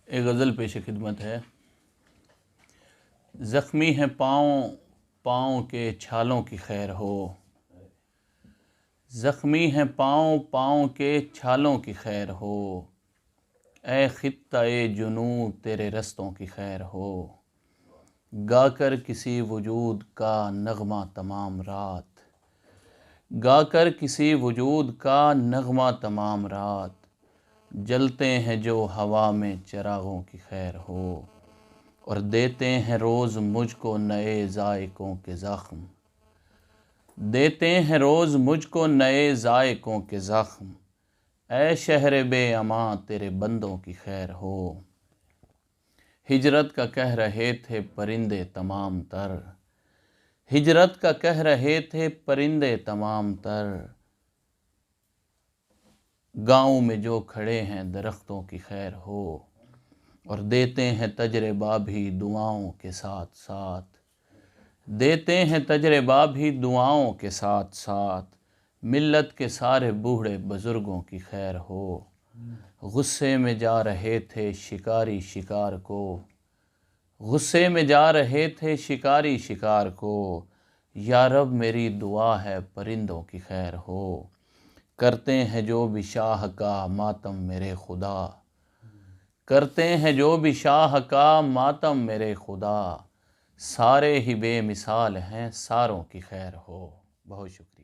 ایک غزل پیش خدمت ہے۔ زخمی ہیں پاؤں پاؤں کے چھالوں کی خیر ہو، زخمی ہیں پاؤں پاؤں کے چھالوں کی خیر ہو، اے خطہ جنوں تیرے رستوں کی خیر ہو، گا کر کسی وجود کا نغمہ تمام رات، گا کر کسی وجود کا نغمہ تمام رات، جلتے ہیں جو ہوا میں چراغوں کی خیر ہو، اور دیتے ہیں روز مجھ کو نئے ذائقوں کے زخم، دیتے ہیں روز مجھ کو نئے ذائقوں کے زخم، اے شہر بے امان تیرے بندوں کی خیر ہو، ہجرت کا کہہ رہے تھے پرندے تمام تر، ہجرت کا کہہ رہے تھے پرندے تمام تر، گاؤں میں جو کھڑے ہیں درختوں کی خیر ہو، اور دیتے ہیں تجربہ بھی دعاؤں کے ساتھ ساتھ، دیتے ہیں تجربہ بھی دعاؤں کے ساتھ ساتھ، ملت کے سارے بوڑھے بزرگوں کی خیر ہو، غصے میں جا رہے تھے شکاری شکار کو، غصے میں جا رہے تھے شکاری شکار کو، یا رب میری دعا ہے پرندوں کی خیر ہو، کرتے ہیں جو بھی شاہ کا ماتم میرے خدا، کرتے ہیں جو بھی شاہ کا ماتم میرے خدا، سارے ہی بے مثال ہیں ساروں کی خیر ہو۔ بہت شکریہ۔